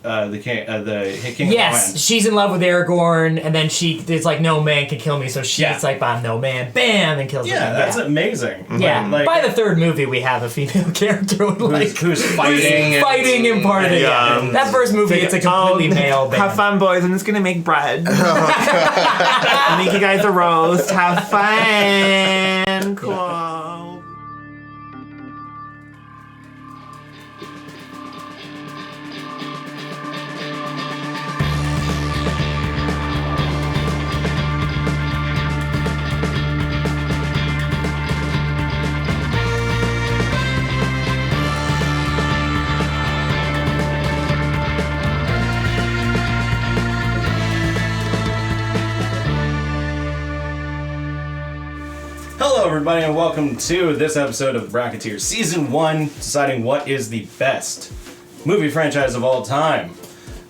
the King of the Yes, Land. she's in love with Aragorn, and then it's like, no man can kill me, so she's like, I'm no man, bam, and kills him. Yeah, that's amazing. Yeah, like, by the third movie, we have a female character who's fighting and part of it. Yeah. That first movie, it's a completely male band. Have fun, boys. I'm just gonna make bread. Make you guys a roast. Have fun. Cool. Hello, everybody, and welcome to this episode of Bracketiers, Season 1, deciding what is the best movie franchise of all time.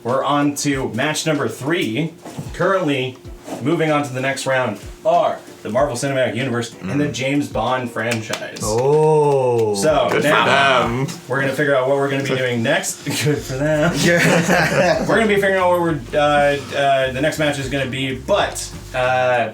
We're on to match number 3. Currently, moving on to the next round are the Marvel Cinematic Universe and the James Bond franchise. Oh. So, Good now, for them. we're going to figure out what we're going to be doing next. Good for them. Yeah. We're going to be figuring out what the next match is going to be, but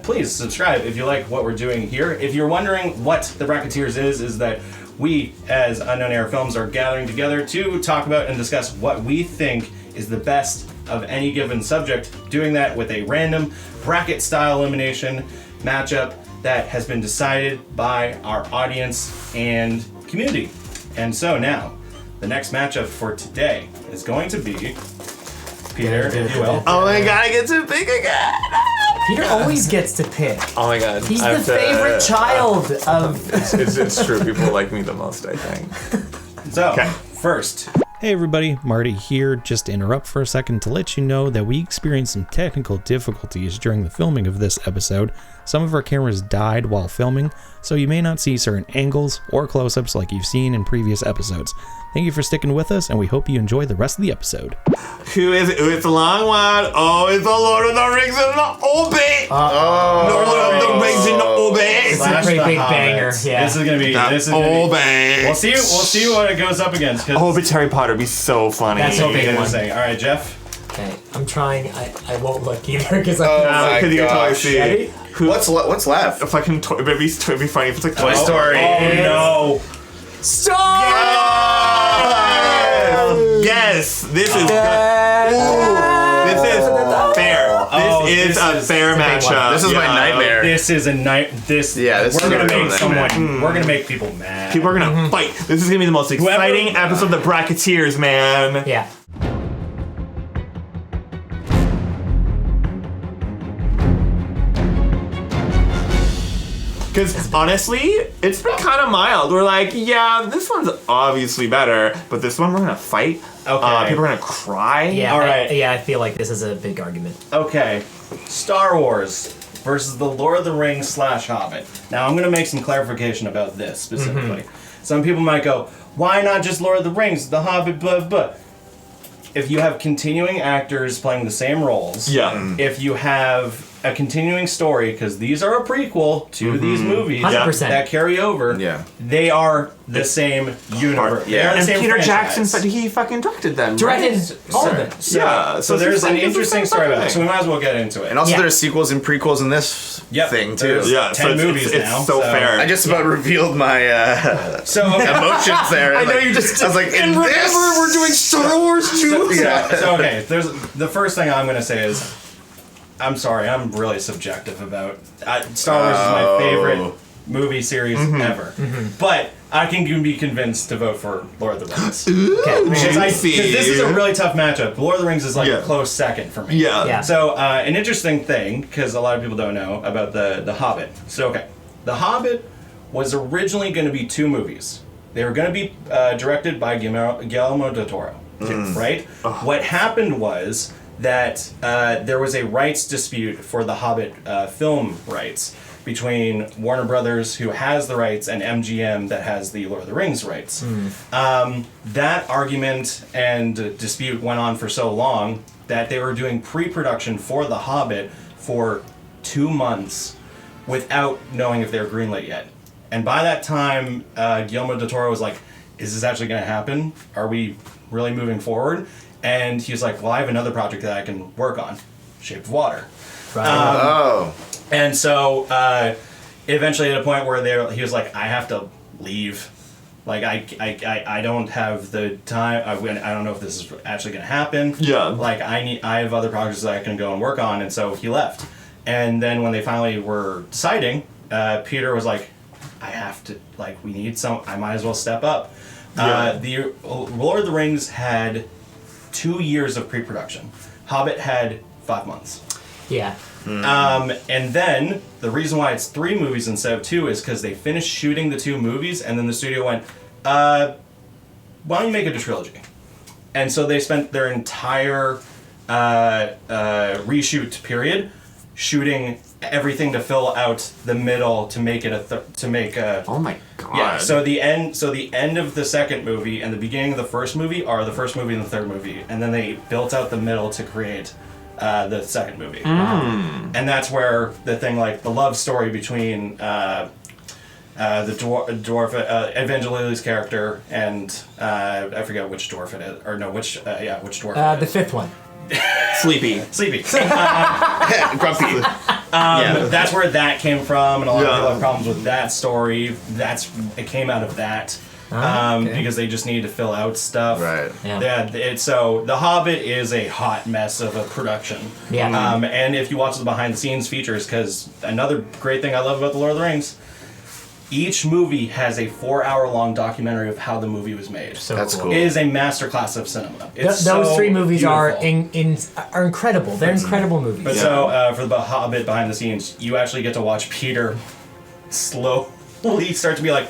please subscribe if you like what we're doing here. If you're wondering what the Bracketiers is that we, as UnknownError Films, are gathering together to talk about and discuss what we think is the best of any given subject, doing that with a random bracket-style elimination matchup that has been decided by our audience and community. And so now, the next matchup for today is going to be Peter, if you will. Oh my god, I get to pick again. Peter always gets to pick. Oh my god. He's the favorite child of... It's true. People like me the most, I think. So, Okay. first, Hey everybody, Marty here, just to interrupt for a second to let you know that we experienced some technical difficulties during the filming of this episode. Some of our cameras died while filming, so you may not see certain angles or close-ups like you've seen in previous episodes. Thank you for sticking with us, and we hope you enjoy the rest of the episode. Who is it? Oh, it's a long one. Oh, it's the Lord of the Rings and the Hobbit. Lord of the Rings and the Hobbit. That's a pretty big banger, yeah. This is gonna be. Hobbit. We'll see what it goes up against. Hobbit's Harry Potter would be so funny. That's so big. Interesting. All right, Jeff. Okay, I'm trying. I won't look either because Oh I my you can totally gosh. see. Ready? What's left? If I can, it'd be funny if it's like Toy Story. Oh no! Stop! Yes, this is good. This is fair. This is a fair matchup. This is my nightmare. This is a night. This. Yeah, this we're is gonna a real make someone. We're gonna make people mad. People are gonna fight. This is gonna be the most exciting episode of the Bracketiers, man. Yeah. Because honestly, it's been kind of mild. We're like, yeah, this one's obviously better, but this one we're gonna fight. Okay. People are gonna cry. Yeah. All right. I feel like this is a big argument. Okay, Star Wars versus the Lord of the Rings / Hobbit. Now I'm gonna make some clarification about this specifically. Some people might go, why not just Lord of the Rings, the Hobbit, blah blah. If you have continuing actors playing the same roles, Yeah. if you have a continuing story, because these are a prequel to these movies 100%. that carry over, Yeah. they are the same universe. They are the And same Peter franchise. Jackson, he fucking directed them. Directed right? all of it. So, Yeah, so so there's it's an like- it's the interesting same story about it. fucking So we might as well get into it. And also Yeah. there's sequels and prequels in this thing too. there's- Yeah, 10 so movies it's now, so so- fair. I just about revealed my So okay. emotions there. I know you just. I was like, in remember, this? we're doing Star Wars too. Yeah. So okay, there's the first thing I'm gonna say is, I'm sorry, I'm really subjective about Star Wars is my favorite movie series ever, but I can be convinced to vote for Lord of the Rings. Okay. Because this is a really tough matchup. Lord of the Rings is like Yeah. a close second for me. Yeah. Yeah. So an interesting thing, because a lot of people don't know about the Hobbit. So okay, the Hobbit was originally going to be 2 movies. They were going to be directed by Guillermo del Toro, right? What happened was that there was a rights dispute for the Hobbit film rights between Warner Brothers, who has the rights, and MGM, that has the Lord of the Rings rights. That argument and dispute went on for so long that they were doing pre-production for The Hobbit for 2 months without knowing if they were greenlit yet. And by that time, Guillermo del Toro was like, is this actually going to happen? Are we really moving forward? And he was like, well, I have another project that I can work on, Shape of Water. Right. And so eventually at a point where he was like, I have to leave. Like, I don't have the time. I don't know if this is actually going to happen. Yeah. Like, I have other projects that I can go and work on. And so he left. And then when they finally were deciding, Peter was like, I have to, like, we need I might as well step up. Yeah. The Lord of the Rings had 2 years of pre-production. Hobbit had 5 months. Yeah. And then the reason why it's 3 movies instead of 2 is because they finished shooting the 2 movies, and then the studio went, why don't you make it a trilogy? And so they spent their entire reshoot period shooting everything to fill out the middle to make it Oh my god. yeah. So the end of the second movie and the beginning of the first movie are the first movie and the third movie, and then they built out the middle to create the second movie. And that's where the thing, like the love story between the dwarf Evangelili's character and I forget which dwarf it is, or no, which dwarf it The is. 5th one. Sleepy. Grumpy. That's where that came from, and a lot of people Yeah. have problems with that story. It came out of that. Okay. Because they just needed to fill out stuff. Right. Yeah. So The Hobbit is a hot mess of a production. Yeah. And if you watch the behind the scenes features, because another great thing I love about The Lord of the Rings, each movie has a 4-hour-long documentary of how the movie was made. So That's cool. cool. It is a masterclass of cinema. It's Those so 3 movies are beautiful. are incredible. They're incredible movies. But so for the Hobbit behind the scenes, you actually get to watch Peter slowly start to be like,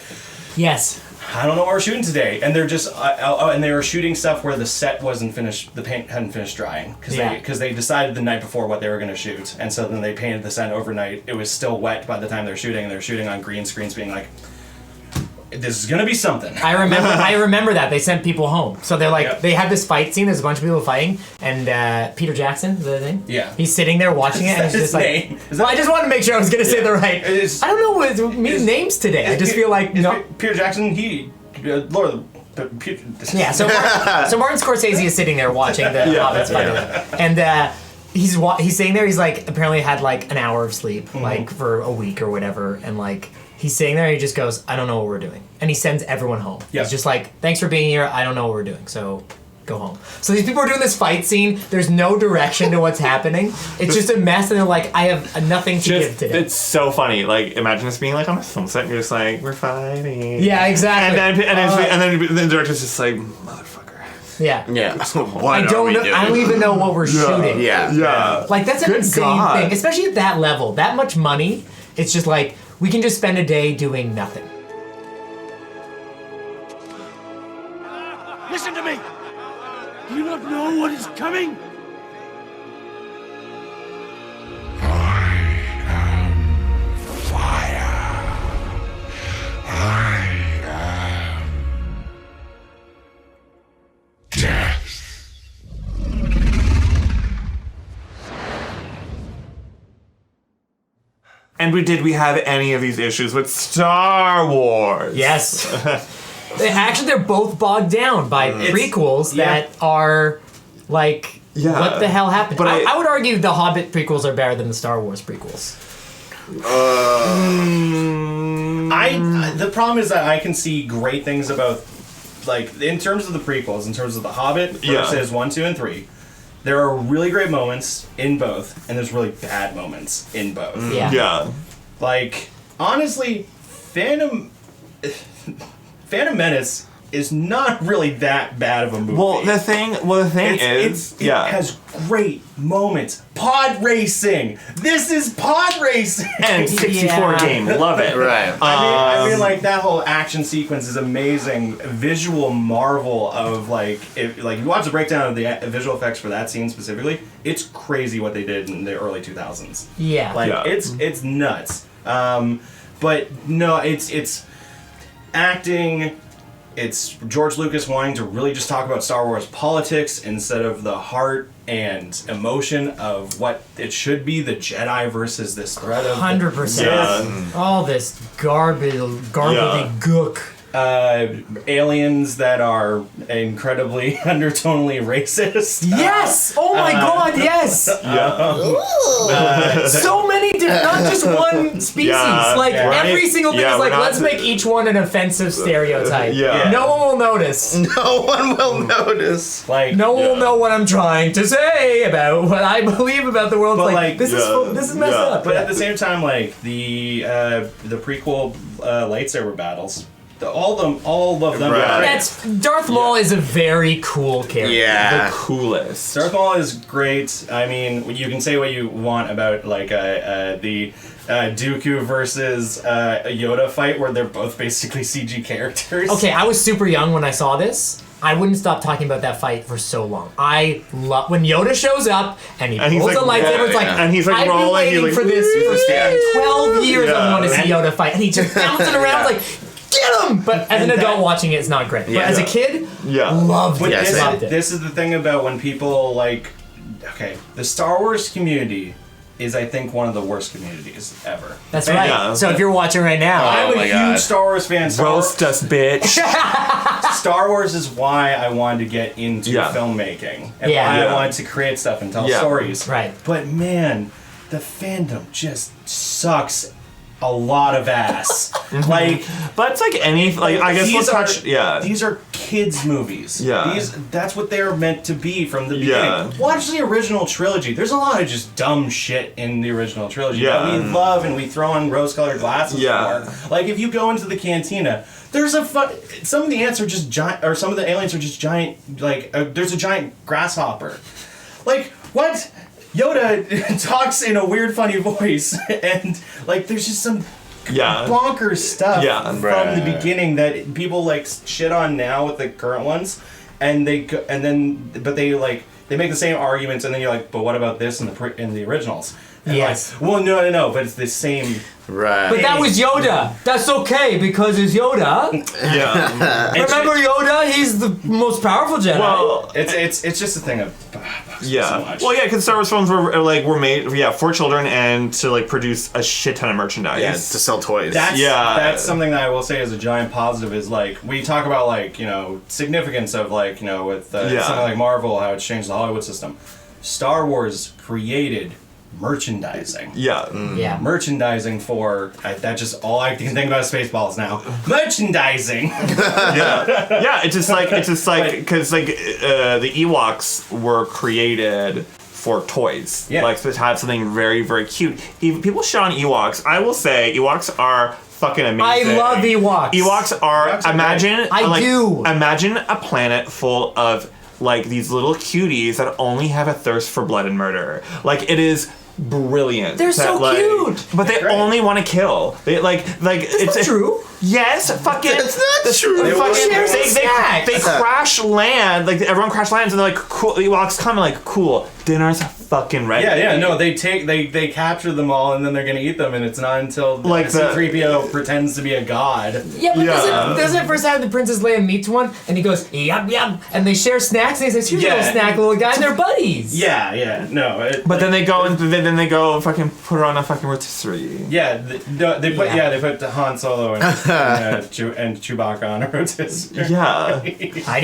Yes. I don't know what we're shooting today, and they're just and they were shooting stuff where the set wasn't finished, the paint hadn't finished drying because they decided the night before what they were going to shoot, and so then they painted the set overnight. It was still wet by the time they're shooting, and they're shooting on green screens, being like, "This is going to be something." I remember that they sent people home. So they're like, Yep. they had this fight scene. There's a bunch of people fighting, and Peter Jackson, is that his name? Yeah. He's sitting there watching it, and Is he's that just his like, name? Is well, I that- just wanted to make sure I was gonna say the right. It is- I don't know what is- names today. I just feel like no. Peter Jackson, Lord of the Peter. Yeah. So Martin Scorsese is sitting there watching the Hobbits fight, and he's sitting there. He's like apparently had like an hour of sleep, like for a week or whatever, and like. He's sitting there and he just goes, I don't know what we're doing. And he sends everyone home. Yeah. He's just like, thanks for being here. I don't know what we're doing. So go home. So these people are doing this fight scene. There's no direction to what's happening. It's just a mess. And they're like, I have nothing to give today. It's so funny. Like, imagine this being like on a film set and you're just like, we're fighting. Yeah, exactly. And then the director's just like, motherfucker. Yeah. Yeah. I don't know. I don't even know what we're shooting. Yeah. Yeah. Like that's an Good insane God. thing, especially at that level. That much money. It's just like, we can just spend a day doing nothing. Listen to me! Do you not know what is coming? And did we have any of these issues with Star Wars? Yes. Actually, they're both bogged down by prequels that are like, Yeah. what the hell happened? But I would argue the Hobbit prequels are better than the Star Wars prequels. The problem is that I can see great things about, like, in terms of the prequels, in terms of the Hobbit versus 1, 2, and 3. There are really great moments in both, and there's really bad moments in both. Yeah. Yeah. Like, honestly, Phantom Menace is not really that bad of a movie. Well, the thing is, it has great moments. Pod racing. This is pod racing. and 64 Yeah. game, love it. Right. I mean, like that whole action sequence is amazing. Visual marvel of if you watch the breakdown of the visual effects for that scene specifically, it's crazy what they did in the early 2000s. Yeah. Like Yeah. it's nuts. But no, it's acting. It's George Lucas wanting to really just talk about Star Wars politics instead of the heart and emotion of what it should be, the Jedi versus this threat of 100%. Yeah. All this garbage Yeah. gook. aliens that are incredibly undertonally racist. Yes! Oh my god, yes! So many different, not just one species. Yeah, like, right? every single thing Yeah, is like, we're not- let's make each one an offensive stereotype. Yeah. No one will notice. No one will notice. Like, No one will know what I'm trying to say about what I believe about the world. But, Like, like, this is messed up. but at the same time, like the prequel lightsaber battles, all of them. Right. Are great. That's Darth Maul is a very cool character. Yeah. The coolest. Darth Maul is great. I mean, you can say what you want about like the Dooku versus Yoda fight, where they're both basically CG characters. Okay, I was super young when I saw this. I wouldn't stop talking about that fight for so long. I love when Yoda shows up and he he's pulls like, the lightsaber. It's like, and he's like I've rolling, been waiting he's for like, this for 12 years. Yeah. I want to see Yoda fight, and he's just bouncing around like, get him! But as an adult watching it, it's not great. But as a kid, loved it. Yes, Loved it. This is the thing about when people like, okay, the Star Wars community is, I think, one of the worst communities ever. That's right. Yeah. So if you're watching right now, I'm a my huge God. Star Wars fan. Roast us, bitch. Star Wars is why I wanted to get into filmmaking and Yeah. why Yeah. I wanted to create stuff and tell Yeah. stories. Right. But man, the fandom just sucks a lot of ass. Like, But it's like any, like, I guess we'll these touch, These are kids' movies. Yeah. That's what they're meant to be from the beginning. Yeah. Watch the original trilogy. There's a lot of just dumb shit in the original trilogy Yeah. that we love and we throw on rose-colored glasses Yeah. for. Like, if you go into the cantina, there's some of the ants are just giant, or some of the aliens are just giant, like, there's a giant grasshopper. Like, what? Yoda talks in a weird, funny voice, and, like, there's just some bonkers stuff from the beginning that people like shit on now with the current ones, and they make the same arguments, and then you're like, but what about this in the originals? And Yes. like, well, no, but it's the same. Right. But that was Yoda. That's okay because it's Yoda. Yeah. Remember Yoda? He's the most powerful Jedi. Well, It's just a thing of so much. Well, yeah, because Star Wars films were made for children and to like produce a shit ton of merchandise. Yeah, to sell toys. That's something that I will say is a giant positive. Is like we talk about like significance of like with something like Marvel, how it's changed the Hollywood system. Star Wars created merchandising. Yeah. Merchandising for that's just all I can think about is Spaceballs now. Merchandising. Yeah. It's just like because like the Ewoks were created for toys. Yeah. Like to have something very, very cute. Even people shit on Ewoks. I will say Ewoks are fucking amazing. I love Ewoks. Ewoks are imagine imagine a planet full of like these little cuties that only have a thirst for blood and murder. Like it is brilliant. They're so cute. But they only want to kill. They it's true. Yes, fucking. It's not true. They crash land. Like everyone crash lands, and they're like, "Cool." Ewoks come and like, "Cool, dinner's fucking ready." Yeah. No, they capture them all, and then they're gonna eat them, and it's not until like C-3PO pretends to be a god. Yeah, but doesn't first time the Princess Leia meets one, and he goes yum yum, and they share snacks, and he says, "Here's a little snack, little guy," and they're buddies. Yeah. No. But then they go and then they go fucking put her on a fucking rotisserie. Yeah, they put Han Solo and Chewbacca on a rotisserie. Yeah.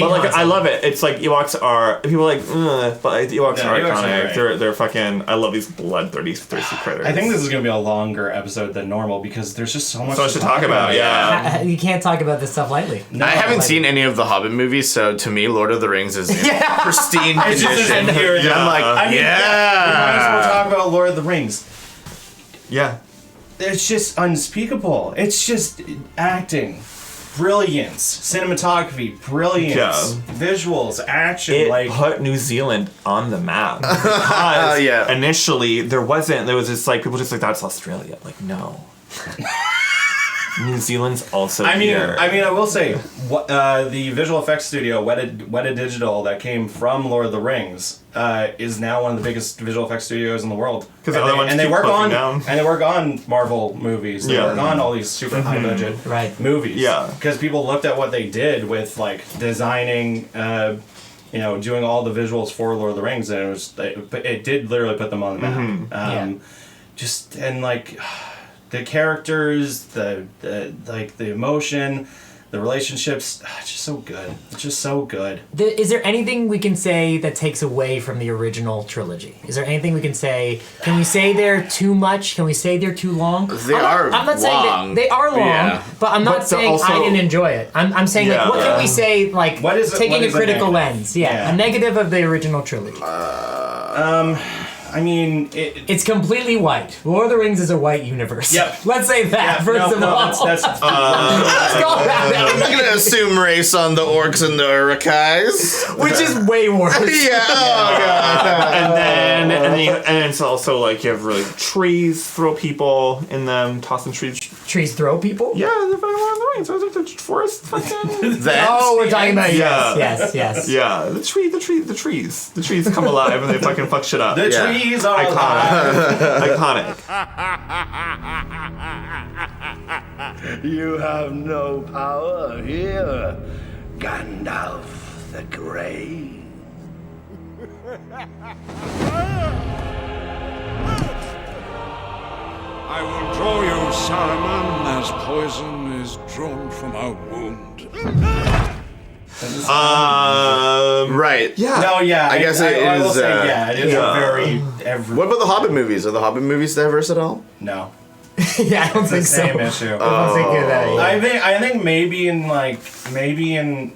But like I love it. It's like Ewoks are people are like, ugh, but like, Ewoks are iconic. They're fucking. I love these blood-thirsty critters. I think this is gonna be a longer episode than normal because there's just so much to talk about. Yeah. You can't talk about this stuff lightly. I haven't seen any of the Hobbit movies, so to me, Lord of the Rings is in pristine condition. Yeah. I'm like, we might as well talk about Lord of the Rings. Yeah. It's just unspeakable. It's just acting, brilliance, cinematography, brilliance, visuals, action. It put New Zealand on the map because initially there was just like people just like that's Australia. Like no. New Zealand's also here. I will say, the visual effects studio, Weta Digital, that came from Lord of the Rings, is now one of the biggest visual effects studios in the world. And they work on Marvel movies. They work on all these super high budget movies. Yeah. Because people looked at what they did with like designing, doing all the visuals for Lord of the Rings, and it did literally put them on the map. The characters, the emotion, The relationships, it's just so good. It's just so good. Is there anything we can say that takes away from the original trilogy? Is there anything we can say? Can we say they're too much? Can we say they're too long? I'm not saying that they are long, but I'm not saying also, I didn't enjoy it. I'm saying like, what can we say like taking a critical lens? Yeah, a negative of the original trilogy. I mean, it's completely white. Lord of the Rings is a white universe. Yep. Let's say that first of all. That's Let's go I'm not gonna assume race on the orcs and the Urukais, which is way worse. Yeah. Oh god. And it's also like you have really trees throw people in them, tossing trees. Trees throw people? Yeah, they're fucking Lord of the Rings. There's like the forest fucking. We're talking about yes. Yeah, the trees come alive and they fucking fuck shit up. The trees are iconic. You have no power here, Gandalf the Grey. I will draw you, Saruman, as poison is drawn from a wound. Right. Yeah. No, yeah. I guess I will is. say, it is a very. What about the Hobbit movies? Are the Hobbit movies diverse at all? No. Yeah, I don't It's the think so. same issue. I don't think that. Yeah. I think maybe in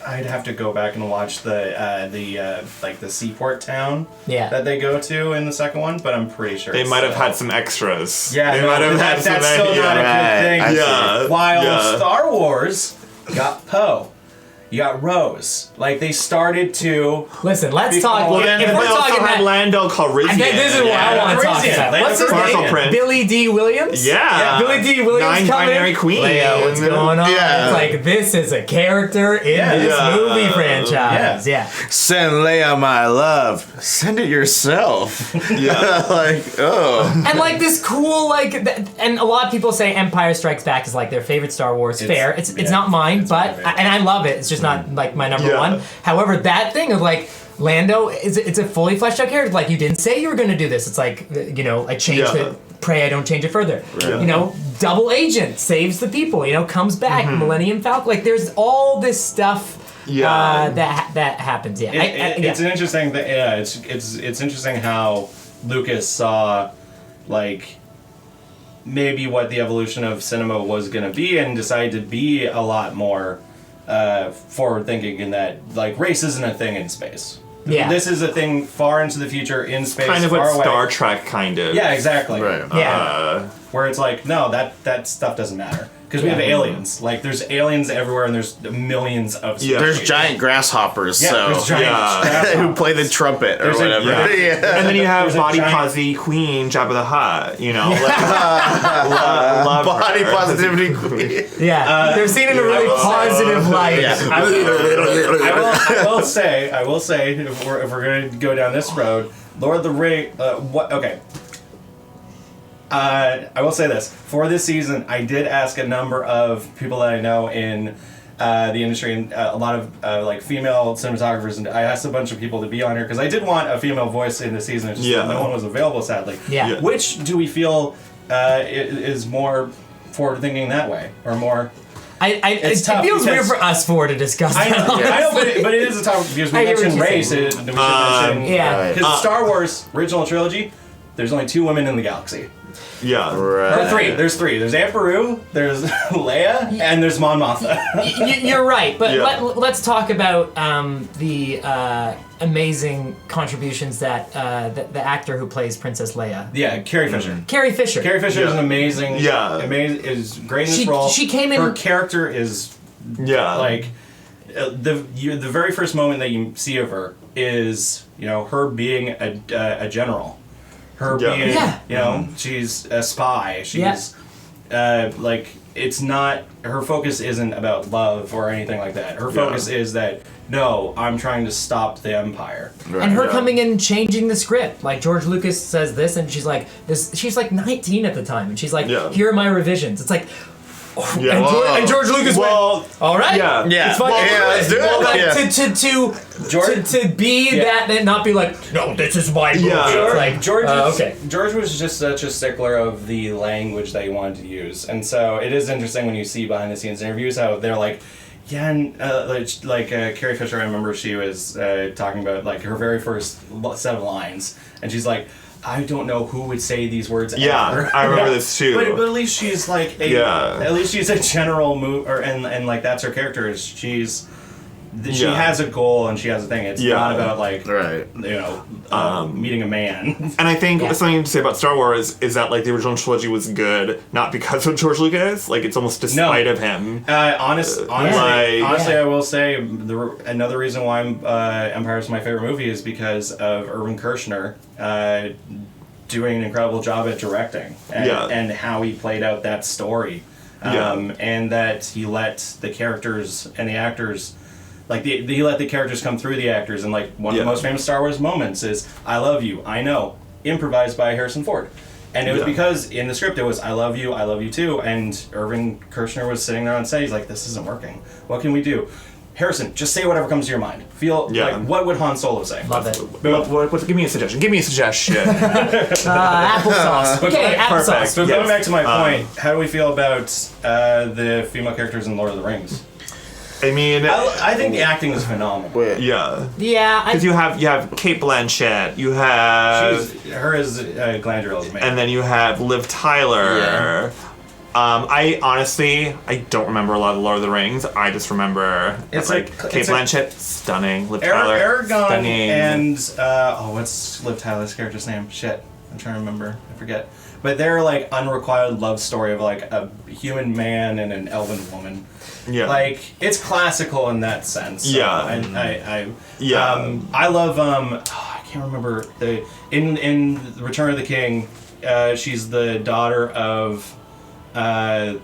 I'd have to go back and watch the seaport town that they go to in the second one, but I'm pretty sure they might have had some extras. Yeah, they might have had that's some. still not a good thing. Yeah. While Star Wars got Poe. You got Rose. Like, they started to... Listen, let's talk... Well, then if they we're also talking had Lando Calrissian. This is what I want to talk about. What's his name? Prince. Billy D. Williams? Yeah. Billy D. Williams coming Non-binary queen. Leia, what's going on? Yeah. It's like, this is a character in this movie franchise. Yeah. Send Leia my love. Send it yourself. Yeah. And like this cool, and a lot of people say Empire Strikes Back is like their favorite Star Wars. Fair. It's not mine, but and I love it. It's just not like my number one. However, that thing of like Lando it's a fully fleshed out character. Like, you didn't say you were going to do this. It's like, I changed it. Pray I don't change it further. Right. Double agent saves the people. Comes back. Millennium Falcon. Like, there's all this stuff. That happens. Yeah. It's an interesting thing. Yeah. It's interesting how Lucas saw maybe what the evolution of cinema was going to be, and decided to be a lot more forward thinking in that race isn't a thing in space. Yeah. This is a thing far into the future in space. Kind of far what away. Star Trek kind of. Yeah, exactly. Right. Yeah. Where it's like, no, that stuff doesn't matter. Because we have aliens. There's aliens everywhere, and there's millions of species. There's giant grasshoppers, there's giant who play the trumpet or whatever. And then you have body posy queen, Jabba the Hutt. Love Body her. positivity queen. Yeah. They're seen in a really positive light. I will say, if we're going to go down this road, Lord of the Rings. Okay. I will say this. For this season, I did ask a number of people that I know in the industry, and a lot of female cinematographers, and I asked a bunch of people to be on here because I did want a female voice in the season. It's just no one was available, sadly. Yeah. Which do we feel is more forward-thinking that way, or more? It feels weird for us four to discuss I that. know, but it is a topic because we mentioned race. We should mention because Star Wars original trilogy. There's only 2 women in the galaxy. Yeah. Right. Or 3. There's 3. There's Aunt Beru, there's Leia, and there's Mon Mothma. You're right, but let's talk about the amazing contributions that the actor who plays Princess Leia. Yeah, Carrie Fisher. Carrie Fisher. Carrie Fisher is an amazing. Is great in this role. She came in. Her character is. The very first moment that you see of her is her being a general. Her being, she's a spy. She's, it's not, her focus isn't about love or anything like that. Her focus is that, no, I'm trying to stop the Empire. Right. And her coming in and changing the script. Like, George Lucas says this, and she's like 19 at the time, and she's like, here are my revisions. It's like, Yeah. And George Lucas went, all right. Yeah. It's fine. let's do it. Well, Yeah. to be that and not be like, no, this is my movie. Yeah. It's like, George was just such a stickler of the language that he wanted to use, and so it is interesting when you see behind the scenes interviews how they're like, yeah, and Carrie Fisher, I remember she was talking about like her very first set of lines, and she's like, I don't know who would say these words ever. Yeah, I remember this too. But at least she's like at least she's a general and like that's her character. Is she has a goal and she has a thing. It's not about like meeting a man. And I think something to say about Star Wars is that like the original trilogy was good not because of George Lucas, like it's almost despite of him. Honestly, I will say another reason why Empire is my favorite movie is because of Irvin Kershner doing an incredible job at directing and how he played out that story, and that he let the characters and the actors. Like, he let the characters come through the actors, and, like, one of the most famous Star Wars moments is, I love you, I know, improvised by Harrison Ford. And it was because, in the script, it was, I love you too, and Irvin Kershner was sitting there on set, he's like, this isn't working. What can we do? Harrison, just say whatever comes to your mind. Like, what would Han Solo say? Love it. Give me a suggestion. Applesauce. Okay, applesauce. So going back to my point, how do we feel about the female characters in Lord of the Rings? I mean, I think the acting is phenomenal. Yeah. Because you have Kate Blanchett, you have her as Galadriel is amazing, and then you have Liv Tyler. Yeah. I honestly don't remember a lot of Lord of the Rings. I just remember Kate Blanchett, stunning. Liv Tyler, Aragorn, stunning. And what's Liv Tyler's character's name? Shit, I'm trying to remember. I forget. But they're like unrequited love story of like a human man and an elven woman. Yeah. Like, it's classical in that sense. So I love I can't remember in Return of the King, she's the daughter of the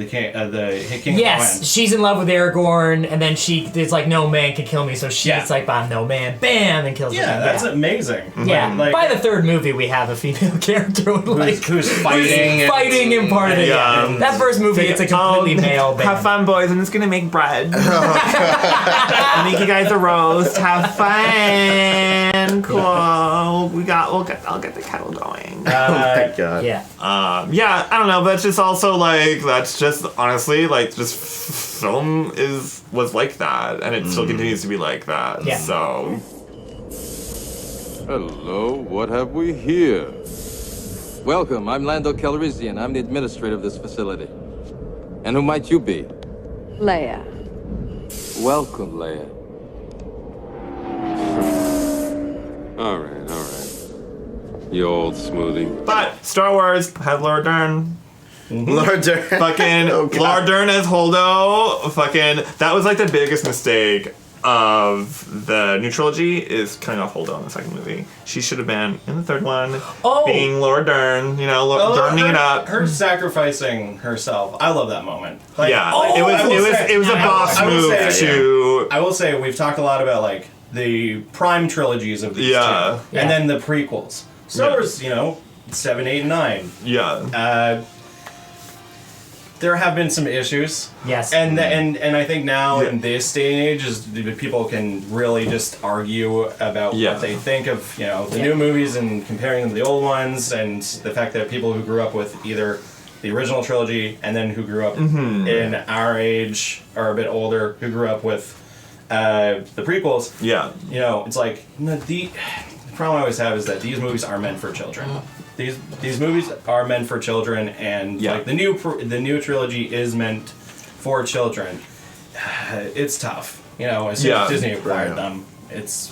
king. Yes, she's in love with Aragorn, and then it's like, no man can kill me, so she's like, I'm no man, bam, and kills him. Yeah, that's amazing. Yeah, like, by the third movie, we have a female character who's fighting and part of it. Yeah. That first movie, it's a completely male band. Have fun, boys. I'm just gonna make bread. I'll make you guys a roast. Have fun. Cool. I'll get the kettle going. Oh my god. Yeah. I don't know, but it's just also like that's just honestly like just film was like that, and it still continues to be like that. Yeah. So. Hello, what have we here? Welcome, I'm Lando Calrissian. I'm the administrator of this facility. And who might you be? Leia. Welcome, Leia. All right. You old smoothie. But Star Wars had Laura Dern. Laura Dern. Fucking Laura Dern as Holdo. Fucking that was like the biggest mistake of the new trilogy is cutting off Holdo in the second movie. She should have been in the third one. Being Laura Dern, Derning it up. Her sacrificing herself. I love that moment. Like, it was a boss move to. I will say we've talked a lot about like the prime trilogies of these two, and then the prequels. Star Wars, 7, 8, and 9. Yeah. There have been some issues. Yes. And I think now in this day and age, is people can really just argue about what they think of the new movies and comparing them to the old ones, and the fact that people who grew up with either the original trilogy and then who grew up in our age or a bit older who grew up with the prequels. Yeah. It's like the problem I always have is that these movies are meant for children. These movies are meant for children, and like the new trilogy is meant for children. It's tough, as soon as Disney acquired them. It's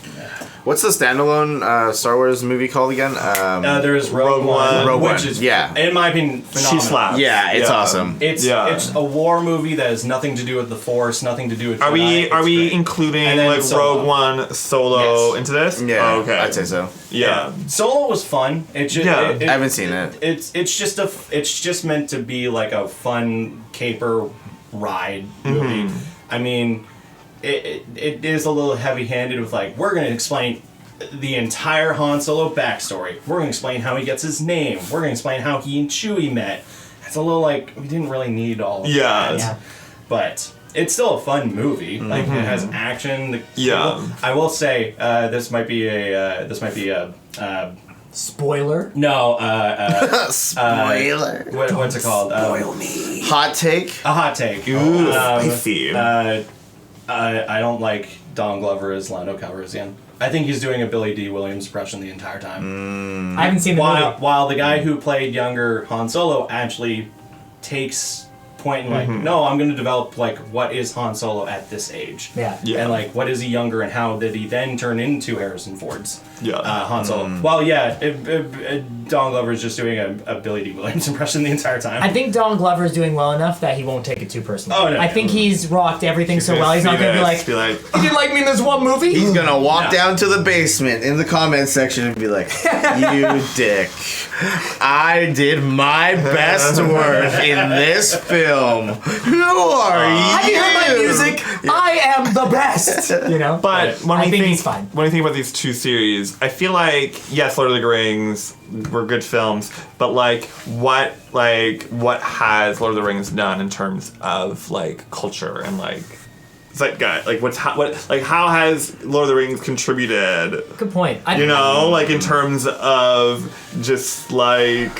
what's the standalone Star Wars movie called again? There's Rogue One, which is in my opinion phenomenal. She slaps. Yeah, it's awesome. It's a war movie that has nothing to do with the Force, nothing to do with. Are we including like Rogue One Solo into this? Yeah, okay, I'd say so. Yeah. Solo was fun. It just I haven't seen it. It's just meant to be like a fun caper ride movie. I mean. It is a little heavy-handed with like, we're going to explain the entire Han Solo backstory. We're going to explain how he gets his name. We're going to explain how he and Chewie met. it's a little like we didn't really need all of Yeah. that. Yeah. But it's still a fun movie. Like it has action. Yeah. I will say this might be a Spoiler. no. Spoiler. What's it called? Hot take. A hot take. Ooh, spicy. I don't like Donald Glover as Lando Calrissian. I think he's doing a Billy D. Williams impression the entire time. I haven't seen the movie. While the guy who played younger Han Solo actually takes point in like, no, I'm going to develop like what is Han Solo at this age. Yeah. Yeah. And like what is he younger and how did he then turn into Harrison Ford's Han Solo. Well, yeah, Donald Glover is just doing a Billy D. Williams impression the entire time. I think Donald Glover is doing well enough that he won't take it too personally. Oh, no. I think he's rocked everything so well. He's not going to be like, you didn't like me in this one movie? He's gonna walk down to the basement in the comments section and be like, "You dick! I did my best work in this film. Who are you? Have you heard my music? I am the best. You know. But when I we think think, he's fine. when we think about these two series, I feel like yes, Lord of the Rings were good films, but like what has Lord of the Rings done in terms of like culture and like zeitgeist? Like how has Lord of the Rings contributed? Good point. Like in terms of just like.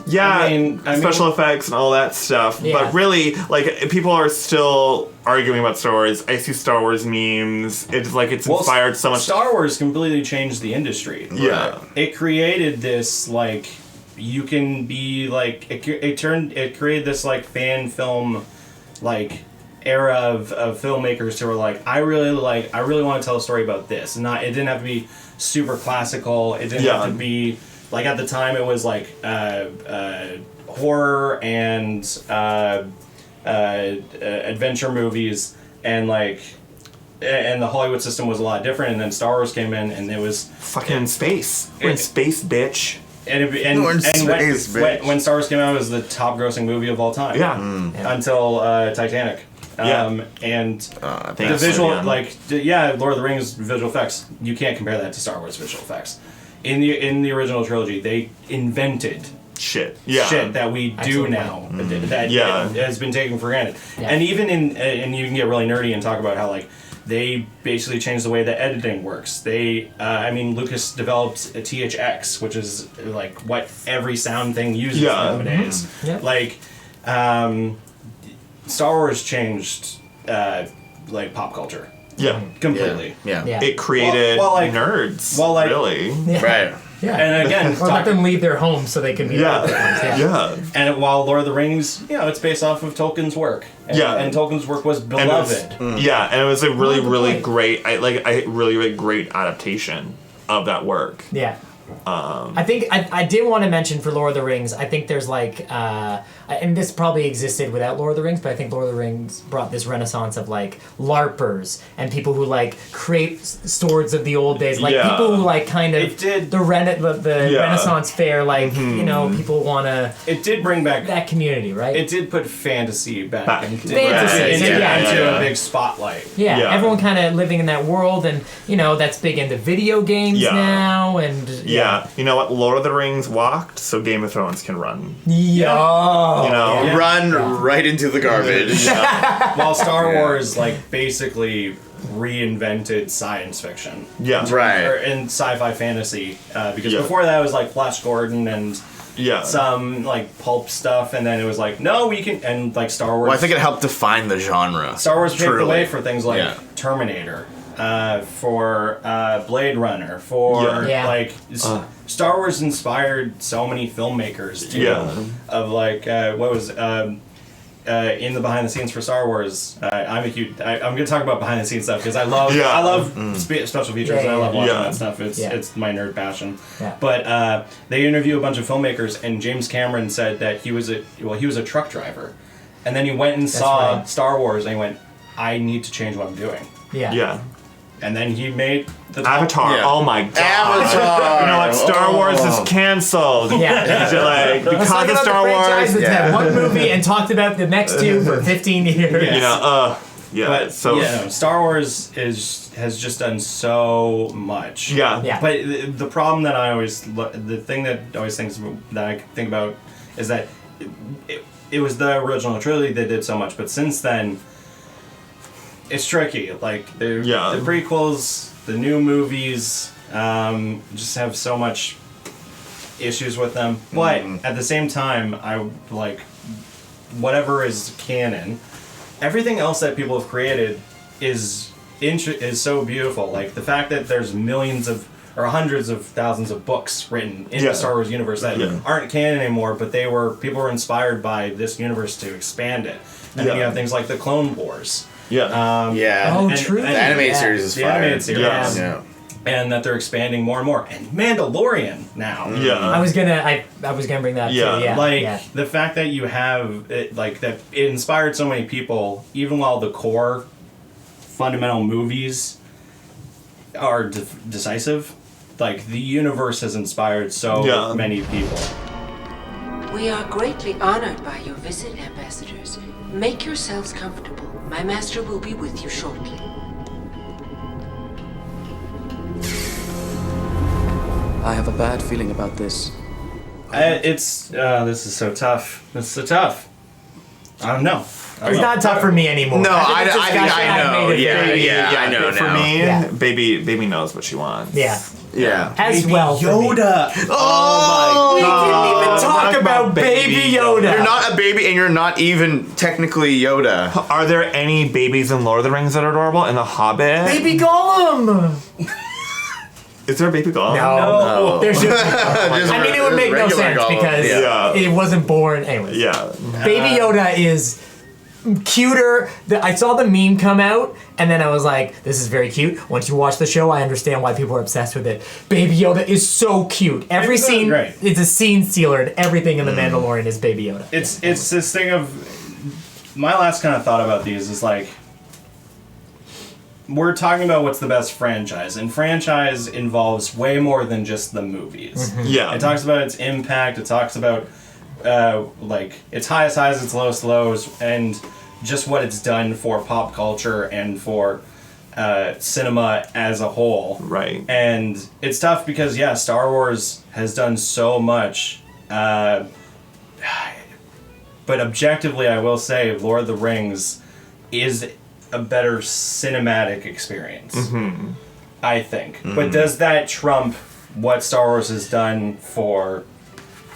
Yeah, I mean, special effects and all that stuff. Yeah. But really, like, people are still arguing about Star Wars. I see Star Wars memes. It's like it's inspired so much. Star Wars completely changed the industry. Yeah. It created this, like, you can be, like, it created this, like, fan film, like, era of filmmakers who were like, I really want to tell a story about this. And it didn't have to be super classical. It didn't have to be... Like, at the time, it was, like, horror and adventure movies, and, like, and the Hollywood system was a lot different, and then Star Wars came in, and it was... Fucking in space. We're in space, bitch. When Star Wars came out, it was the top-grossing movie of all time. Yeah. Until Titanic. And the visual, Lord of the Rings visual effects, you can't compare that to Star Wars visual effects. In the original trilogy, they invented shit that we do now that has been taken for granted. Yeah. And even and you can get really nerdy and talk about how like they basically changed the way that editing works. They Lucas developed a THX, which is like what every sound thing uses nowadays. Yeah. Like Star Wars changed like pop culture. Yeah. Completely. Yeah. It created nerds. Really. Yeah. Right. Yeah. And again, or let them leave their home so they can be Yeah. And while Lord of the Rings, it's based off of Tolkien's work. And Tolkien's work was beloved. And it was a really great, really great adaptation of that work. Yeah. I think I did want to mention for Lord of the Rings, I think there's like, and this probably existed without Lord of the Rings, but I think Lord of the Rings brought this renaissance of like LARPers and people who like create stories of the old days, like people who like kind of the Renaissance fair, like people want to. It did bring back that community, right? It did put fantasy back into a big spotlight. Yeah, everyone kind of living in that world, and that's big into video games now, and you know what? Lord of the Rings walked, so Game of Thrones can run. Run right into the garbage. While Star Wars basically reinvented science fiction. Yeah, right. And sci-fi fantasy, because before that it was like Flash Gordon and some like pulp stuff, and then it was like, no, we can, and like Star Wars. Well, I think it helped define the genre. Star Wars paved the way for things like Terminator. For Blade Runner, Star Wars inspired so many filmmakers too. Of like what was in the behind the scenes for Star Wars. I'm gonna talk about behind the scenes stuff because I love special features and I love watching that stuff. It's my nerd passion. Yeah. But they interview a bunch of filmmakers, and James Cameron said that he was a truck driver, and then he went and saw Star Wars and he went, I need to change what I'm doing. Yeah. And then he made the Avatar. Yeah. Oh my god. Avatar. You know what? Star Wars is canceled. Yeah. Because of Star Wars. That's had one movie and talked about the next two for 15 years. Star Wars has just done so much. Yeah. But the problem that I think about is that it was the original trilogy that did so much, but since then, it's tricky. Like the prequels, the new movies, just have so much issues with them. But at the same time, I like whatever is canon. Everything else that people have created is so beautiful. Like the fact that there's millions of or hundreds of thousands of books written in the Star Wars universe that aren't canon anymore, but people were inspired by this universe to expand it. And then you have things like the Clone Wars. True. The animated series is fire. The animated series. Yeah. And that they're expanding more and more. And Mandalorian now. Yeah. I was gonna bring that too. Yeah. The fact that you have it, that it inspired so many people, even while the core fundamental movies are decisive. Like the universe has inspired so many people. We are greatly honored by your visit, ambassadors. Make yourselves comfortable. My master will be with you shortly. I have a bad feeling about this. This is so tough. This is so tough. I don't know. It's not tough for me anymore. No, I know. I know. For me, baby knows what she wants. Yeah. As Baby well. Yoda. Oh my God. We didn't even talk about Baby Yoda. You're not a baby, and you're not even technically Yoda. Are there any babies in Lord of the Rings that are adorable? In The Hobbit? Baby Gollum. Is there a baby Gollum? No. There's just I mean, it would make no sense because it wasn't born. Anyways. Yeah. Baby Yoda is cuter. I saw the meme come out, and then I was like, this is very cute. Once you watch the show, I understand why people are obsessed with it. Baby Yoda is so cute. Every scene, it's a scene stealer, and everything in The Mandalorian is Baby Yoda. It's this thing of... My last kind of thought about these is like... We're talking about what's the best franchise, and franchise involves way more than just the movies. Yeah. It talks about its impact, it talks about its highest highs, its lowest lows, and just what it's done for pop culture and for cinema as a whole. Right. And it's tough because, Star Wars has done so much, but objectively I will say Lord of the Rings is a better cinematic experience, I think. But does that trump what Star Wars has done for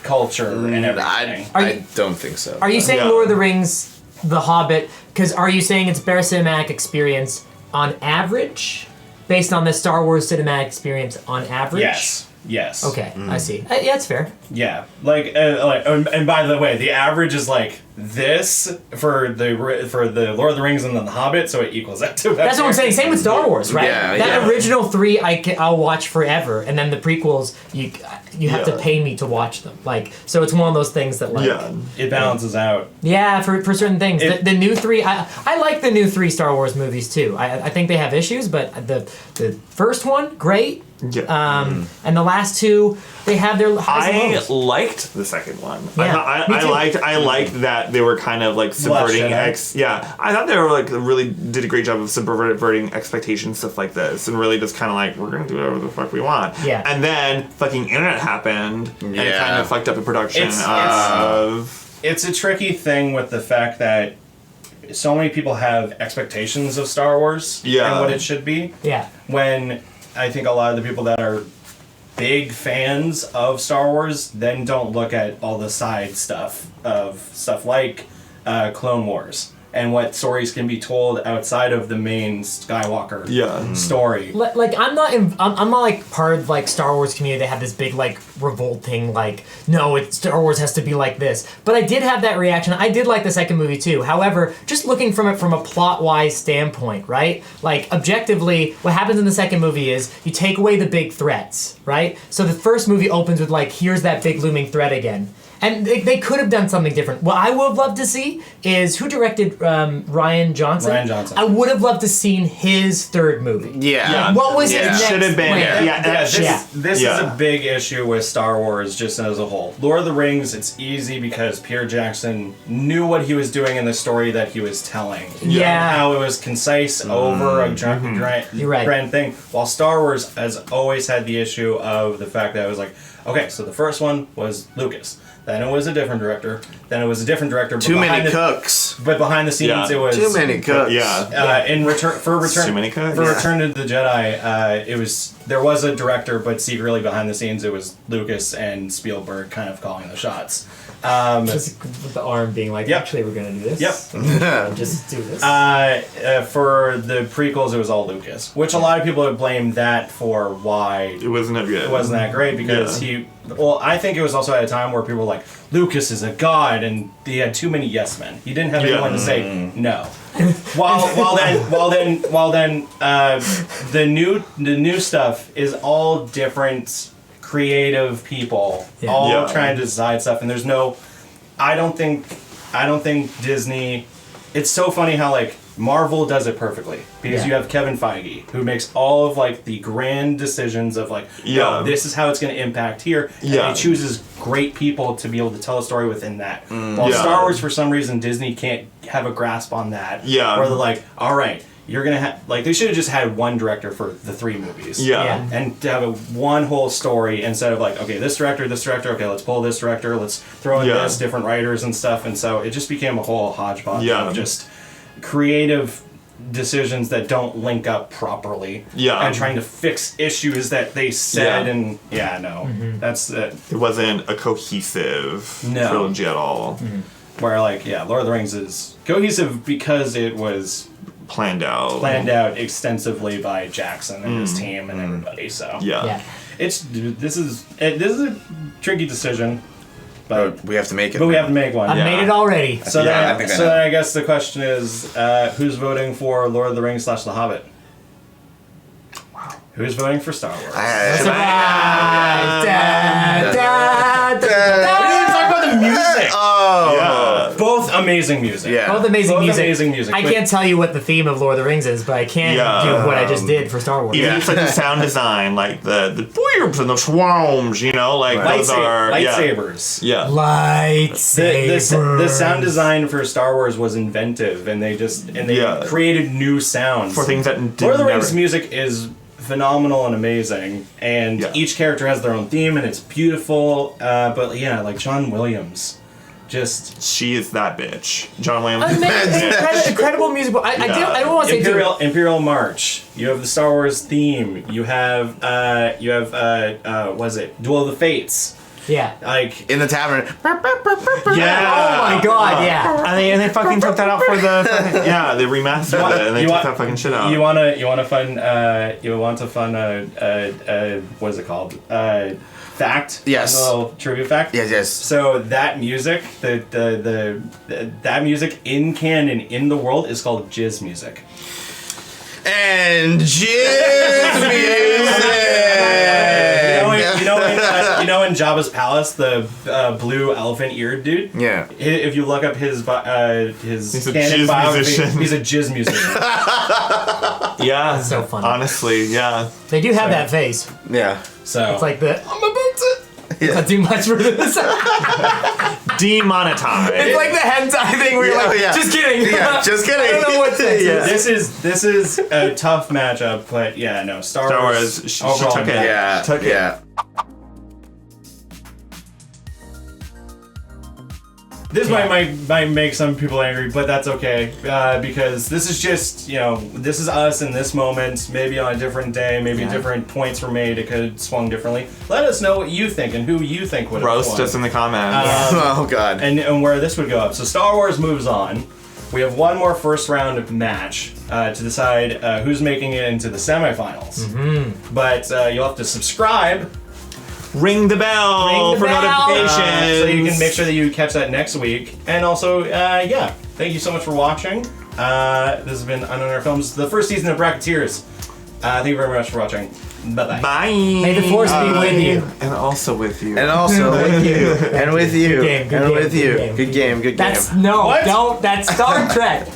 culture and everything? I don't think so. Are you saying Lord of the Rings, The Hobbit, because are you saying it's a better cinematic experience on average, based on the Star Wars cinematic experience on average? Yes. Okay, I see. Yeah, it's fair. Yeah, and by the way, the average is like this for the Lord of the Rings and then the Hobbit, so it equals out to. That's what I'm saying. Same with Star Wars, right? That original 3, I'll watch forever, and then the prequels, you have to pay me to watch them. So it's one of those things that it balances out. Yeah, for certain things. The new 3, I like the new 3 Star Wars movies too. I think they have issues, but the first one, great. Yeah. And the last 2, they have their highs and I lows. liked the second one. Yeah, I liked that they were kind of subverting I thought they were really did a great job of subverting expectations, stuff like this, and really just kind of we're gonna do whatever the fuck we want. Yeah. And then fucking internet happened and it kind of fucked up the production It's a tricky thing with the fact that so many people have expectations of Star Wars and what it should be. Yeah. When I think a lot of the people that are big fans of Star Wars then don't look at all the side stuff of stuff like Clone Wars and what stories can be told outside of the main Skywalker story. I'm not part of Star Wars community that have this big revolting no, Star Wars has to be like this. But I did have that reaction. I did like the second movie too. However, just looking from it from a plot-wise standpoint, right? Objectively, what happens in the second movie is you take away the big threats, right? So the first movie opens with here's that big looming threat again. And they could have done something different. What I would have loved to see is who directed Ryan Johnson. Ryan Johnson. I would have loved to seen his third movie. Yeah. What was Yeah. his next Should have been. plan? This is a big issue with Star Wars just as a whole. Lord of the Rings, it's easy because Peter Jackson knew what he was doing in the story that he was telling. Yeah. How it was concise over a You're right. grand thing. While Star Wars has always had the issue of the fact that it was like, okay, so the first one was Lucas. Then it was a different director. Then it was a different director. Too many cooks. But behind the scenes, it was too many cooks. In return for Too many cooks. Return to the Jedi, there was a director, but secretly behind the scenes, it was Lucas and Spielberg kind of calling the shots. Just with the arm being like, Yep. actually, we're gonna do this. Yep. Just do this. For the prequels, it was all Lucas, which a lot of people have blamed that for why It wasn't that good. it wasn't that great because I think it was also at a time where people were like, Lucas is a god, and he had too many yes men. He didn't have anyone to say no. while then, the new stuff is all different creative people all trying to decide stuff, and there's no. I don't think Disney. It's so funny how like Marvel does it perfectly because you have Kevin Feige who makes all of like the grand decisions of like, no, this is how it's going to impact here, and he chooses great people to be able to tell a story within that. While Star Wars, for some reason, Disney can't have a grasp on that. Where they're like, all right, you're gonna have like they should have just had one director for the 3 movies. And to have one whole story instead of like, okay, this director, okay, let's pull this director, let's throw in this different writers and stuff, and so it just became a whole hodgepodge of just creative decisions that don't link up properly. And trying to fix issues that they said and that's it. It wasn't a cohesive trilogy at all. Where like Lord of the Rings is cohesive because it was planned out extensively by Jackson and his team and everybody. So this is a tricky decision, but we have to make it. But we have to make one. I've made it already. So then, I guess the question is, who's voting for Lord of the Rings / The Hobbit? Wow. Who's voting for Star Wars? We didn't talk about the music. Both amazing music. Both amazing music. music. I can't tell you what the theme of Lord of the Rings is, but I can do what I just did for Star Wars. Even like the sound design, like the boobs and the swarms, like those are lightsabers. Lightsabers. The sound design for Star Wars was inventive, and they created new sounds for things that did Lord of the Rings music is phenomenal and amazing, and each character has their own theme, and it's beautiful. But like John Williams. She is that bitch. John Williams. Incredible music. I don't want to say Imperial March. You have the Star Wars theme. You have was it Duel of the Fates? Like in the tavern. Oh my god, And they fucking took that out for the they remastered it and they took that fucking shit out. You want to fun what is it called? Fact? Yes. A little trivia fact? Yes. So that music, that music in canon in the world is called jizz music. And jizz music. You know in Jabba's palace, the blue elephant-eared dude? Yeah. If you look up his canon biography, he's a jizz musician. That's so funny. Honestly, They do have that face. Yeah. So it's like I'm about to not too much for this. Demonetized. It's like the hentai thing where you're like, just kidding. Just kidding. I don't know what this is. This is a tough matchup, but Star Wars. She took it. Took it. This might make some people angry, but that's okay because this is just this is us in this moment. Maybe on a different day, maybe different points were made. It could have swung differently. Let us know what you think and who you think would have roast won. us in the comments. Oh god. And where this would go up. So Star Wars moves on. We have one more first round match to decide who's making it into the semifinals. But you'll have to subscribe. Ring the bell for notifications. So you can make sure that you catch that next week. And also, thank you so much for watching. This has been UnknownError Films, the first season of Bracketiers. Thank you very much for watching. Bye-bye. Bye. May the force be with you. And also with you. And also with you. And with you. Good game, good and game, with good you. game, Good game. Good game. That's no, What? don't. That's Star Trek.